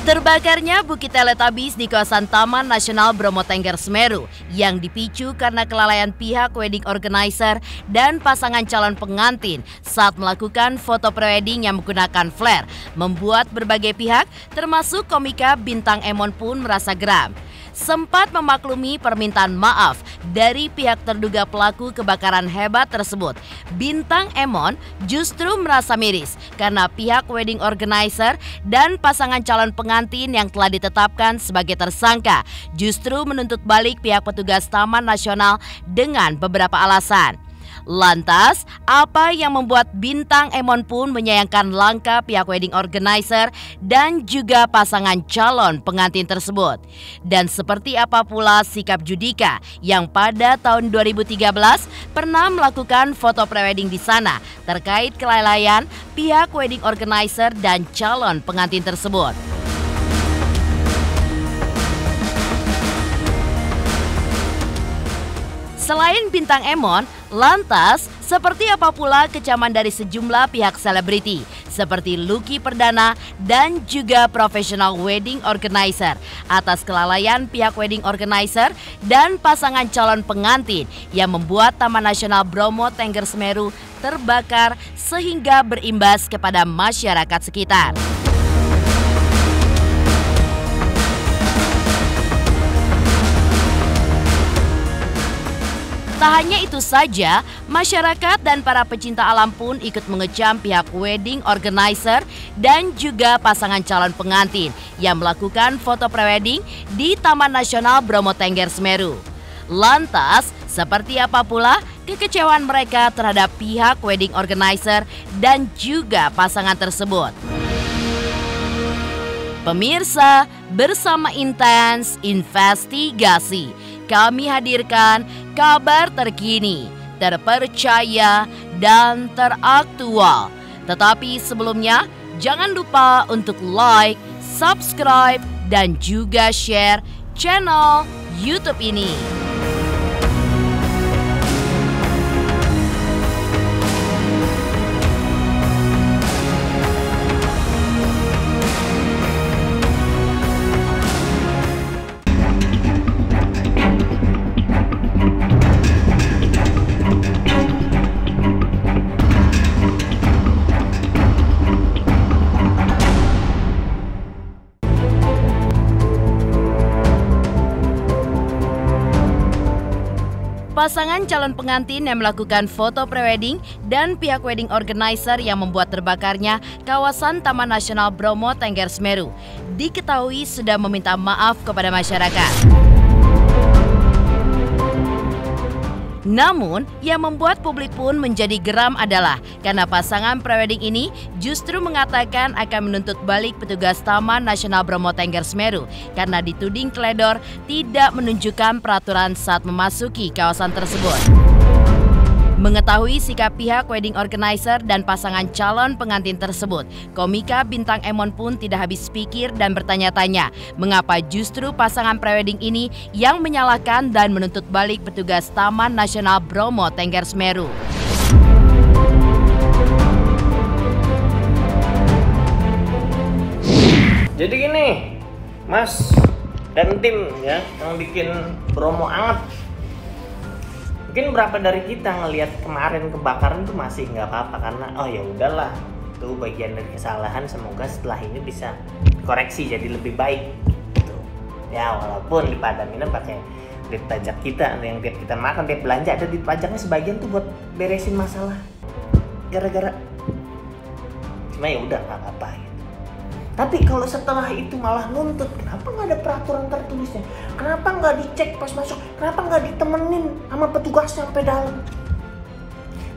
Terbakarnya Bukit Teletubbies di kawasan Taman Nasional Bromo Tengger Semeru yang dipicu karena kelalaian pihak wedding organizer dan pasangan calon pengantin saat melakukan foto prewedding yang menggunakan flare membuat berbagai pihak termasuk komika Bintang Emon pun merasa geram. Sempat memaklumi permintaan maaf dari pihak terduga pelaku kebakaran hebat tersebut. Bintang Emon justru merasa miris karena pihak wedding organizer dan pasangan calon pengantin yang telah ditetapkan sebagai tersangka justru menuntut balik pihak petugas Taman Nasional dengan beberapa alasan. Lantas, apa yang membuat Bintang Emon pun menyayangkan langkah pihak wedding organizer dan juga pasangan calon pengantin tersebut? Dan seperti apa pula sikap Judika yang pada tahun 2013 pernah melakukan foto prewedding di sana terkait kelalaian pihak wedding organizer dan calon pengantin tersebut? Selain Bintang Emon, lantas seperti apa pula kecaman dari sejumlah pihak selebriti seperti Lucky Perdana dan juga profesional wedding organizer atas kelalaian pihak wedding organizer dan pasangan calon pengantin yang membuat Taman Nasional Bromo Tengger Semeru terbakar sehingga berimbas kepada masyarakat sekitar. Tak hanya itu saja, masyarakat dan para pecinta alam pun ikut mengecam pihak wedding organizer dan juga pasangan calon pengantin yang melakukan foto prewedding di Taman Nasional Bromo Tengger Semeru. Lantas, seperti apa pula kekecewaan mereka terhadap pihak wedding organizer dan juga pasangan tersebut? Pemirsa, bersama Intens Investigasi, kami hadirkan kabar terkini, terpercaya, dan teraktual. Tetapi sebelumnya, jangan lupa untuk like, subscribe, dan juga share channel YouTube ini. Pasangan calon pengantin yang melakukan foto prewedding dan pihak wedding organizer yang membuat terbakarnya kawasan Taman Nasional Bromo Tengger Semeru diketahui sudah meminta maaf kepada masyarakat. Namun, yang membuat publik pun menjadi geram adalah karena pasangan prewedding ini justru mengatakan akan menuntut balik petugas Taman Nasional Bromo Tengger Semeru karena dituding teledor tidak menunjukkan peraturan saat memasuki kawasan tersebut. Mengetahui sikap pihak wedding organizer dan pasangan calon pengantin tersebut, komika Bintang Emon pun tidak habis pikir dan bertanya-tanya mengapa justru pasangan prewedding ini yang menyalahkan dan menuntut balik petugas Taman Nasional Bromo Tengger Semeru. Jadi gini, Mas dan tim ya yang bikin Bromo anget. Mungkin berapa dari kita ngelihat kemarin kebakaran tuh masih nggak apa-apa karena oh ya udahlah, itu bagian dari kesalahan, semoga setelah ini bisa koreksi jadi lebih baik gitu. Ya walaupun dipadamin pakai duit pajak kita yang tiap kita makan, tiap belanja ada duit pajaknya sebagian tuh buat beresin masalah gara-gara, cuma ya udah nggak apa-apa gitu. Tapi kalau setelah itu malah nuntut, kenapa nggak ada peraturan tertulisnya? Kenapa nggak dicek pas masuk? Kenapa nggak ditemenin sama petugasnya sampai dalam?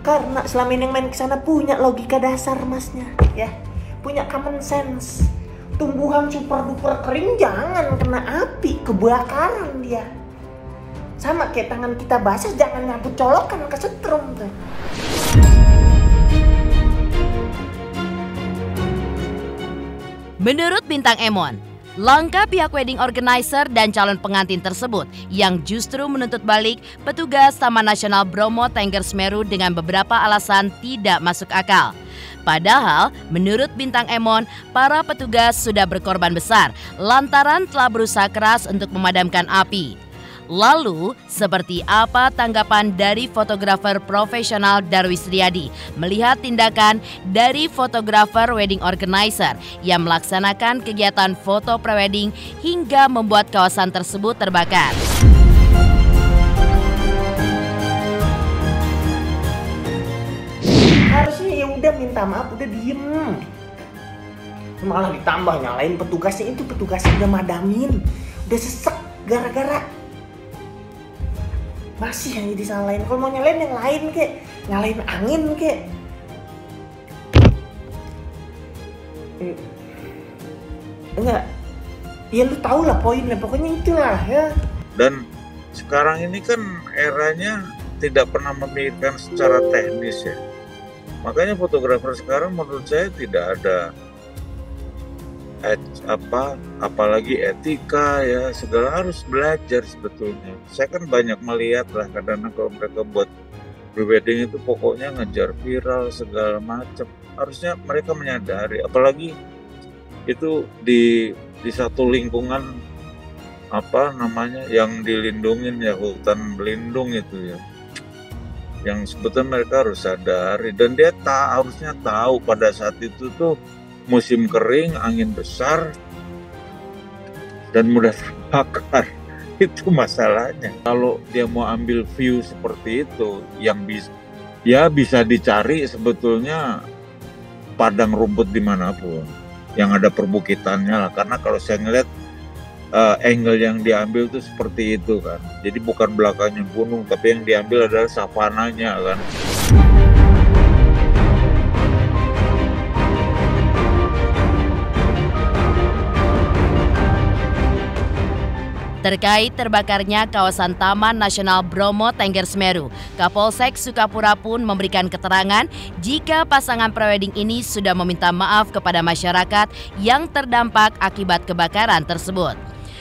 Karena selama ini yang main kesana punya logika dasar masnya, ya, punya common sense. Tumbuhan super duper kering jangan kena api, kebakaran dia. Sama kayak tangan kita basah jangan nyabut colokan ke setrum tuh. Menurut Bintang Emon, langkah pihak wedding organizer dan calon pengantin tersebut yang justru menuntut balik petugas Taman Nasional Bromo Tengger Semeru dengan beberapa alasan tidak masuk akal. Padahal menurut Bintang Emon, para petugas sudah berkorban besar lantaran telah berusaha keras untuk memadamkan api. Lalu, seperti apa tanggapan dari fotografer profesional Darwis Riyadi melihat tindakan dari fotografer wedding organizer yang melaksanakan kegiatan foto prewedding hingga membuat kawasan tersebut terbakar? Harusnya ya udah minta maaf, udah diem. Malah ditambah nyalain petugasnya, itu petugasnya udah madamin, udah sesek gara-gara masih hanya disalahin. Kalau mau nyalain yang lain kek, nyalain angin kek. Enggak, ya lu tau lah poinnya, pokoknya itulah ya. Dan sekarang ini kan eranya tidak pernah memikirkan secara teknis ya. Makanya fotografer sekarang menurut saya tidak ada apalagi etika ya, segala harus belajar sebetulnya. Saya kan banyak melihat lah kadang-kadang kalau mereka buat prewedding itu pokoknya ngejar viral segala macam. Harusnya mereka menyadari, apalagi itu di satu lingkungan yang dilindungin ya, hutan berlindung itu ya, yang sebetulnya mereka harus sadari. Dan dia harusnya tahu pada saat itu tuh musim kering, angin besar, dan mudah terbakar. Itu masalahnya. Kalau dia mau ambil view seperti itu, yang bisa dicari sebetulnya padang rumput dimanapun, yang ada perbukitannya lah. Karena kalau saya ngeliat angle yang diambil tuh seperti itu kan. Jadi bukan belakangnya gunung, tapi yang diambil adalah savananya kan. Terkait terbakarnya kawasan Taman Nasional Bromo Tengger Semeru, Kapolsek Sukapura pun memberikan keterangan jika pasangan prewedding ini sudah meminta maaf kepada masyarakat yang terdampak akibat kebakaran tersebut.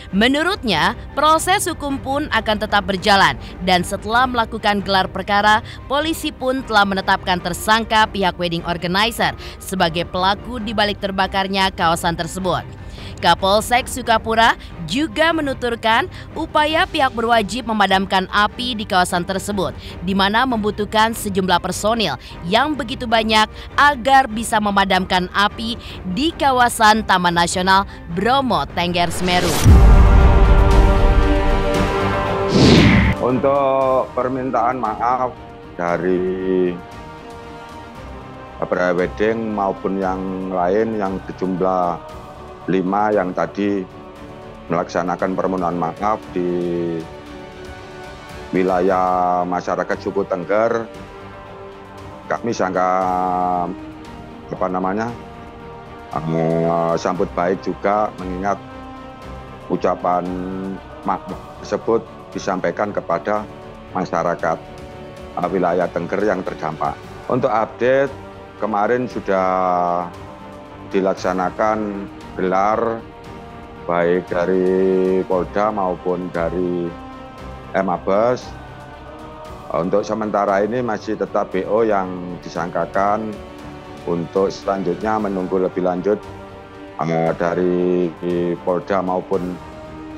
Menurutnya, proses hukum pun akan tetap berjalan dan setelah melakukan gelar perkara, polisi pun telah menetapkan tersangka pihak wedding organizer sebagai pelaku di balik terbakarnya kawasan tersebut. Kapolsek Sukapura juga menuturkan upaya pihak berwajib memadamkan api di kawasan tersebut, di mana membutuhkan sejumlah personil yang begitu banyak agar bisa memadamkan api di kawasan Taman Nasional Bromo Tengger Semeru. Untuk permintaan maaf dari prewedding maupun yang lain yang berjumlah 5 yang tadi melaksanakan permohonan maaf di wilayah masyarakat suku Tengger, kami sangat sambut baik juga, mengingat ucapan maaf tersebut disampaikan kepada masyarakat wilayah Tengger yang terdampak. Untuk update, kemarin sudah dilaksanakan gelar baik dari Polda maupun dari Mabes. Untuk sementara ini masih tetap BO yang disangkakan. Untuk selanjutnya menunggu lebih lanjut dari Polda maupun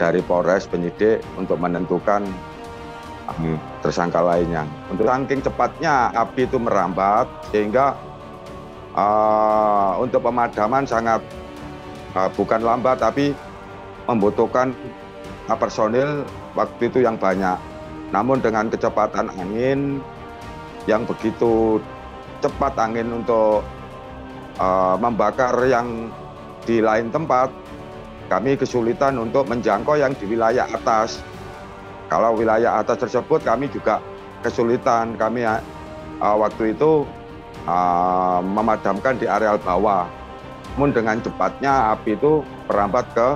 dari Polres penyidik untuk menentukan tersangka lainnya. Untuk saking cepatnya api itu merambat sehingga untuk pemadaman sangat bukan lambat, tapi membutuhkan personil waktu itu yang banyak. Namun dengan kecepatan angin yang begitu cepat angin untuk membakar yang di lain tempat, kami kesulitan untuk menjangkau yang di wilayah atas. Kalau wilayah atas tersebut kami juga kesulitan. Kami waktu itu memadamkan di areal bawah. Namun dengan cepatnya api itu merambat ke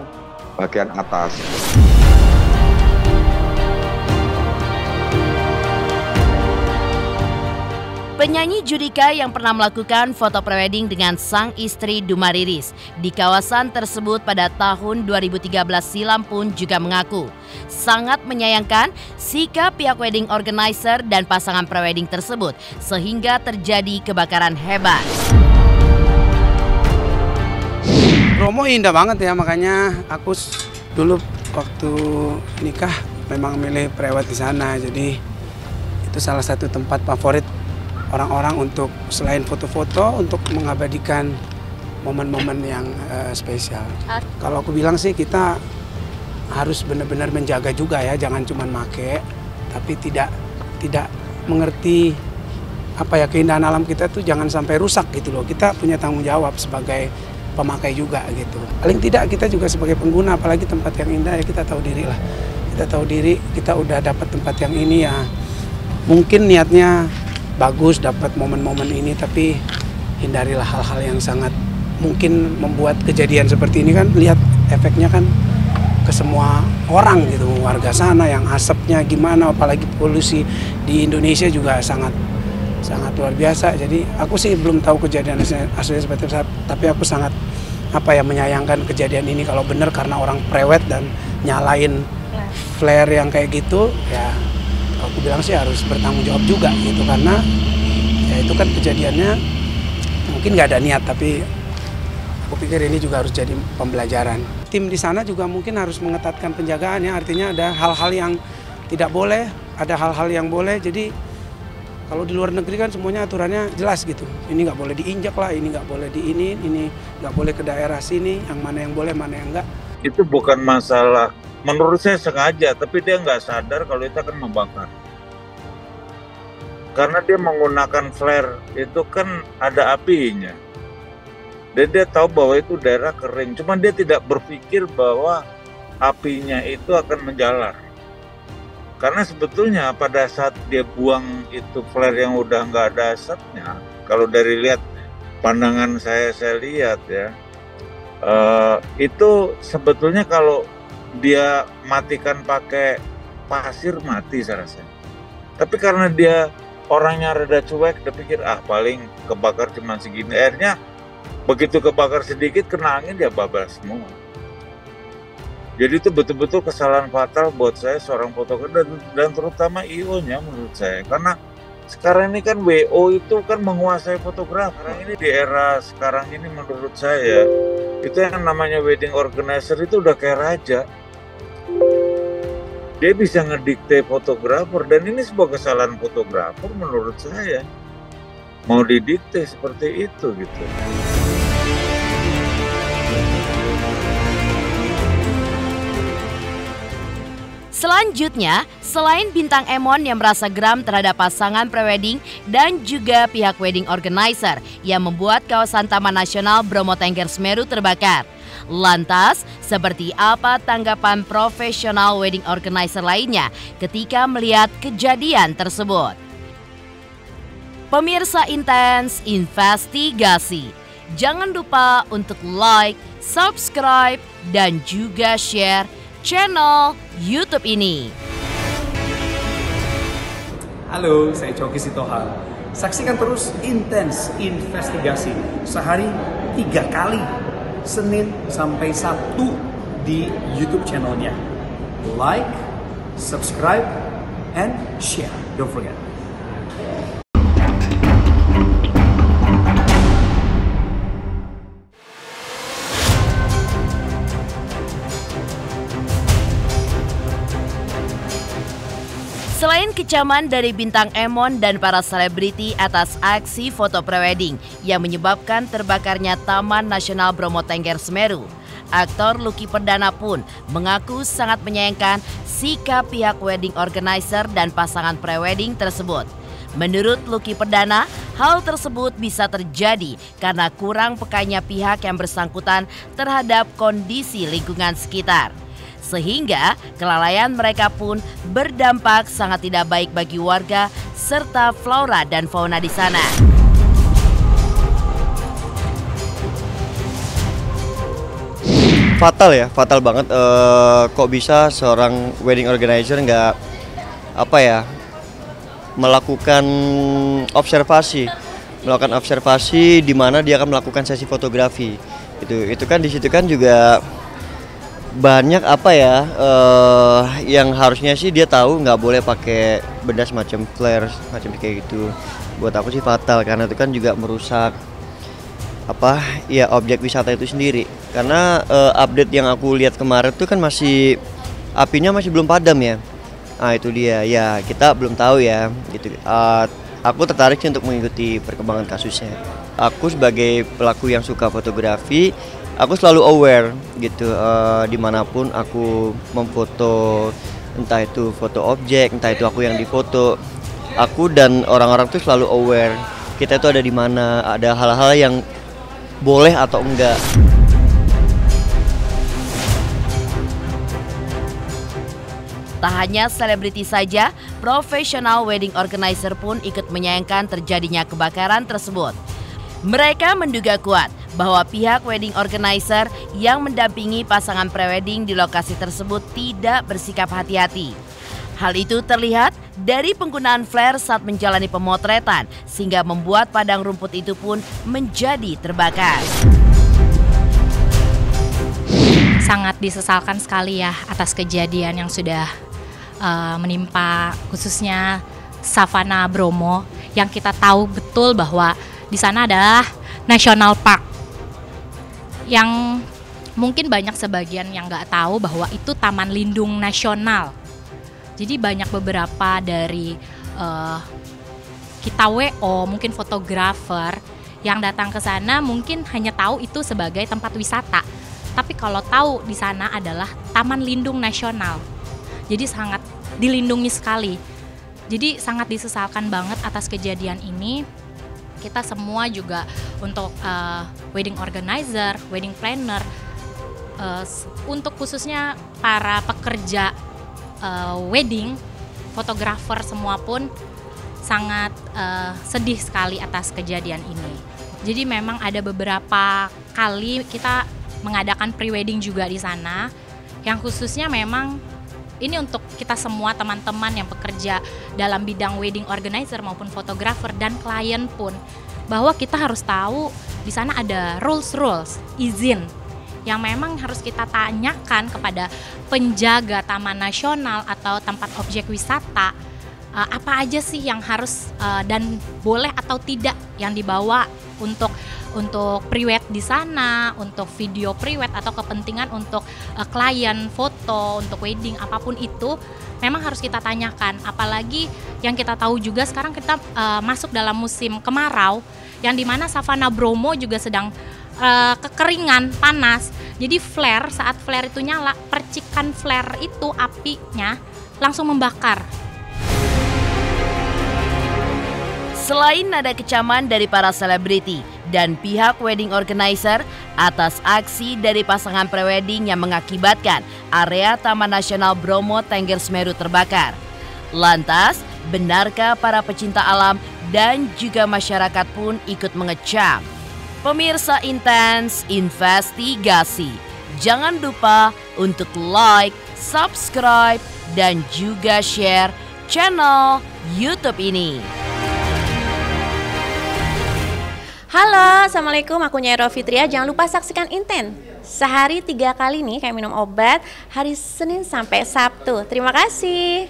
bagian atas. Penyanyi Judika yang pernah melakukan foto prewedding dengan sang istri Duma Riris di kawasan tersebut pada tahun 2013 silam pun juga mengaku sangat menyayangkan sikap pihak wedding organizer dan pasangan prewedding tersebut sehingga terjadi kebakaran hebat. Bromo indah banget ya, makanya aku dulu waktu nikah memang milih prewed di sana. Jadi itu salah satu tempat favorit orang-orang untuk selain foto-foto, untuk mengabadikan momen-momen yang spesial. Kalau aku bilang sih kita harus benar-benar menjaga juga ya, jangan cuma make, tapi tidak mengerti apa ya, keindahan alam kita tuh jangan sampai rusak gitu loh. Kita punya tanggung jawab sebagai pemakai juga gitu. Paling tidak kita juga sebagai pengguna, apalagi tempat yang indah ya, kita tahu diri lah. Kita tahu diri, kita udah dapat tempat yang ini ya. Mungkin niatnya bagus dapat momen-momen ini, tapi hindarilah hal-hal yang sangat mungkin membuat kejadian seperti ini kan. Lihat efeknya kan ke semua orang gitu, warga sana yang asapnya gimana, apalagi polusi di Indonesia juga sangat luar biasa. Jadi aku sih belum tahu kejadian aslinya seperti apa, tapi aku sangat menyayangkan kejadian ini kalau benar karena orang prewed dan nyalain flare yang kayak gitu ya. Aku bilang sih harus bertanggung jawab juga gitu, karena ya itu kan kejadiannya mungkin nggak ada niat, tapi aku pikir ini juga harus jadi pembelajaran. Tim di sana juga mungkin harus mengetatkan penjagaannya, artinya ada hal-hal yang tidak boleh, ada hal-hal yang boleh. Jadi kalau di luar negeri kan semuanya aturannya jelas gitu. Ini nggak boleh diinjak lah, ini nggak boleh ini nggak boleh ke daerah sini, yang mana yang boleh, mana yang enggak. Itu bukan masalah, menurut saya sengaja, tapi dia nggak sadar kalau itu akan membakar. Karena dia menggunakan flare, itu kan ada apinya. Dan dia tahu bahwa itu daerah kering, cuman dia tidak berpikir bahwa apinya itu akan menjalar. Karena sebetulnya pada saat dia buang itu flare yang udah nggak ada asapnya, kalau dari lihat pandangan saya lihat ya, itu sebetulnya kalau dia matikan pakai pasir mati saya rasa. Tapi karena dia orangnya rada cuek, dia pikir paling kebakar cuma segini. Akhirnya begitu kebakar sedikit kena angin dia bablas semua. Jadi itu betul-betul kesalahan fatal buat saya seorang fotografer dan terutama IO-nya menurut saya. Karena sekarang ini kan WO itu kan menguasai fotografer. Sekarang ini di era sekarang ini menurut saya itu yang namanya wedding organizer itu udah kayak raja. Dia bisa ngedikte fotografer dan ini sebuah kesalahan fotografer menurut saya. Mau didikte seperti itu gitu. Selanjutnya, selain bintang Emon yang merasa geram terhadap pasangan prewedding dan juga pihak wedding organizer yang membuat kawasan Taman Nasional Bromo Tengger Semeru terbakar. Lantas, seperti apa tanggapan profesional wedding organizer lainnya ketika melihat kejadian tersebut? Pemirsa Intens Investigasi, jangan lupa untuk like, subscribe, dan juga share channel YouTube ini. Halo, saya Coki Sitohang. Saksikan terus Intens Investigasi sehari 3 kali, Senin sampai Sabtu di YouTube channelnya. Like, subscribe, and share. Don't forget. Selain kecaman dari bintang Emon dan para selebriti atas aksi foto prewedding yang menyebabkan terbakarnya Taman Nasional Bromo Tengger Semeru, aktor Lucky Perdana pun mengaku sangat menyayangkan sikap pihak wedding organizer dan pasangan prewedding tersebut. Menurut Lucky Perdana, hal tersebut bisa terjadi karena kurang pekanya pihak yang bersangkutan terhadap kondisi lingkungan sekitar. Sehingga kelalaian mereka pun berdampak sangat tidak baik bagi warga serta flora dan fauna di sana. Fatal ya, fatal banget. Kok bisa seorang wedding organizer nggak melakukan observasi di mana dia akan melakukan sesi fotografi. Itu kan di situ kan juga banyak yang harusnya sih dia tahu nggak boleh pakai benda semacam flare, macam kayak gitu. Buat aku sih fatal karena itu kan juga merusak objek wisata itu sendiri. Karena update yang aku lihat kemarin tuh kan masih apinya masih belum padam ya. Nah itu dia ya, kita belum tahu ya gitu. Aku tertarik sih untuk mengikuti perkembangan kasusnya. Aku sebagai pelaku yang suka fotografi, aku selalu aware gitu, dimanapun aku memfoto, entah itu foto objek, entah itu aku yang difoto, aku dan orang-orang tuh selalu aware kita itu ada di mana, ada hal-hal yang boleh atau enggak. Tak hanya selebriti saja, profesional wedding organizer pun ikut menyayangkan terjadinya kebakaran tersebut. Mereka menduga kuat bahwa pihak wedding organizer yang mendampingi pasangan prewedding di lokasi tersebut tidak bersikap hati-hati. Hal itu terlihat dari penggunaan flare saat menjalani pemotretan, sehingga membuat padang rumput itu pun menjadi terbakar. Sangat disesalkan sekali ya atas kejadian yang sudah menimpa khususnya Savana Bromo, yang kita tahu betul bahwa di sana adalah National Park, yang mungkin banyak sebagian yang nggak tahu bahwa itu Taman Lindung Nasional. Jadi banyak beberapa dari kita WO, mungkin fotografer yang datang ke sana mungkin hanya tahu itu sebagai tempat wisata. Tapi kalau tahu di sana adalah Taman Lindung Nasional. Jadi sangat dilindungi sekali. Jadi sangat disesalkan banget atas kejadian ini. Kita semua juga untuk wedding organizer, wedding planner, untuk khususnya para pekerja wedding, fotografer semua pun sangat sedih sekali atas kejadian ini. Jadi memang ada beberapa kali kita mengadakan pre-wedding juga di sana, yang khususnya memang ini untuk kita semua teman-teman yang bekerja dalam bidang wedding organizer maupun fotografer dan klien pun, bahwa kita harus tahu di sana ada rules izin yang memang harus kita tanyakan kepada penjaga taman nasional atau tempat objek wisata, apa aja sih yang harus dan boleh atau tidak yang dibawa untuk pre-wed di sana, untuk video pre-wed atau kepentingan untuk klien foto, untuk wedding, apapun itu memang harus kita tanyakan. Apalagi yang kita tahu juga sekarang kita masuk dalam musim kemarau, yang dimana Savana Bromo juga sedang kekeringan, panas. Jadi saat flare itu nyala, percikan flare itu apinya langsung membakar. Selain ada kecaman dari para selebriti dan pihak wedding organizer atas aksi dari pasangan prewedding yang mengakibatkan area Taman Nasional Bromo Tengger Semeru terbakar. Lantas, benarkah para pecinta alam dan juga masyarakat pun ikut mengecam? Pemirsa Intens Investigasi, jangan lupa untuk like, subscribe, dan juga share channel YouTube ini. Halo, Assalamualaikum, aku Nyai Fitria. Jangan lupa saksikan Inten. Sehari 3 kali nih kayak minum obat, hari Senin sampai Sabtu. Terima kasih.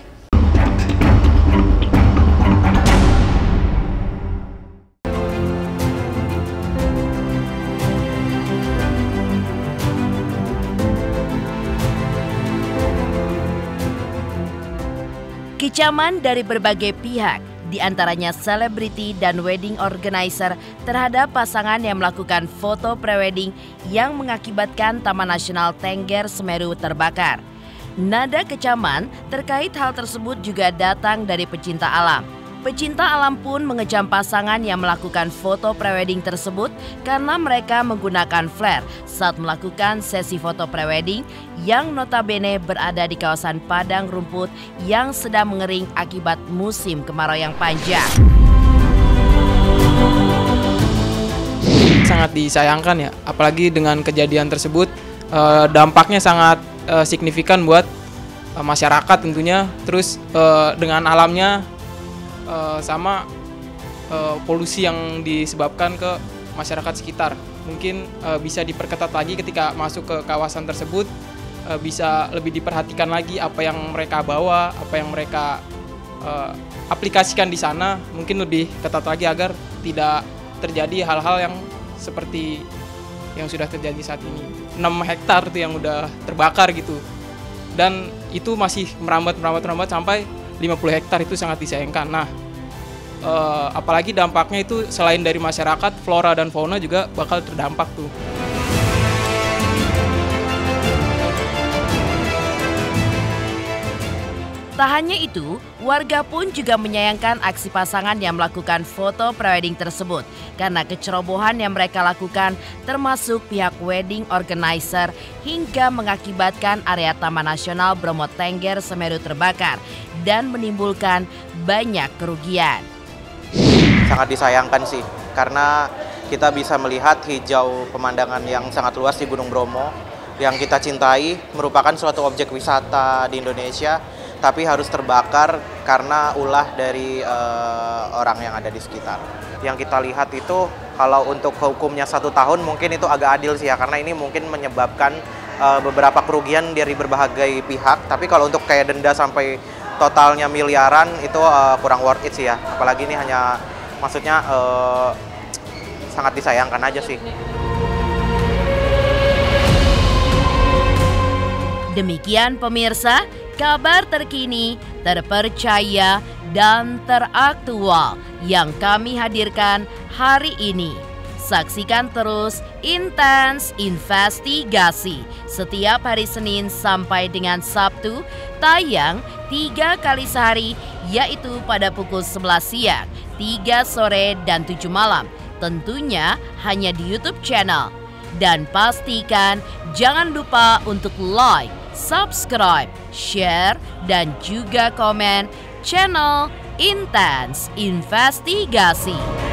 Kecaman dari berbagai pihak, di antaranya selebriti dan wedding organizer terhadap pasangan yang melakukan foto prewedding yang mengakibatkan Taman Nasional Tengger Semeru terbakar. Nada kecaman terkait hal tersebut juga datang dari pecinta alam. Pecinta alam pun mengecam pasangan yang melakukan foto prewedding tersebut karena mereka menggunakan flare saat melakukan sesi foto prewedding yang notabene berada di kawasan padang rumput yang sedang mengering akibat musim kemarau yang panjang. Sangat disayangkan ya, apalagi dengan kejadian tersebut dampaknya sangat signifikan buat masyarakat tentunya, terus dengan alamnya sama polusi yang disebabkan ke masyarakat sekitar. Mungkin bisa diperketat lagi ketika masuk ke kawasan tersebut, bisa lebih diperhatikan lagi apa yang mereka bawa, apa yang mereka aplikasikan di sana, mungkin lebih ketat lagi agar tidak terjadi hal-hal yang seperti yang sudah terjadi saat ini. 6 hektar tuh yang udah terbakar gitu. Dan itu masih merambat sampai 50 hektar, itu sangat disayangkan. Nah, apalagi dampaknya itu selain dari masyarakat, flora dan fauna juga bakal terdampak tuh. Tak hanya itu, warga pun juga menyayangkan aksi pasangan yang melakukan foto prewedding tersebut karena kecerobohan yang mereka lakukan termasuk pihak wedding organizer hingga mengakibatkan area Taman Nasional Bromo Tengger Semeru terbakar dan menimbulkan banyak kerugian. Sangat disayangkan sih, karena kita bisa melihat hijau pemandangan yang sangat luas di Gunung Bromo yang kita cintai, merupakan suatu objek wisata di Indonesia, tapi harus terbakar karena ulah dari orang yang ada di sekitar. Yang kita lihat itu kalau untuk hukumnya 1 tahun mungkin itu agak adil sih ya, karena ini mungkin menyebabkan beberapa kerugian dari berbagai pihak. Tapi kalau untuk kayak denda sampai totalnya miliaran itu kurang worth it sih ya. Apalagi ini hanya maksudnya sangat disayangkan aja sih. Demikian pemirsa, kabar terkini, terpercaya, dan teraktual yang kami hadirkan hari ini. Saksikan terus Intens Investigasi setiap hari Senin sampai dengan Sabtu, tayang 3 kali sehari, yaitu pada pukul 11 siang, 3 sore, dan 7 malam. Tentunya hanya di YouTube channel. Dan pastikan jangan lupa untuk like, subscribe, share, dan juga komen channel Intens Investigasi.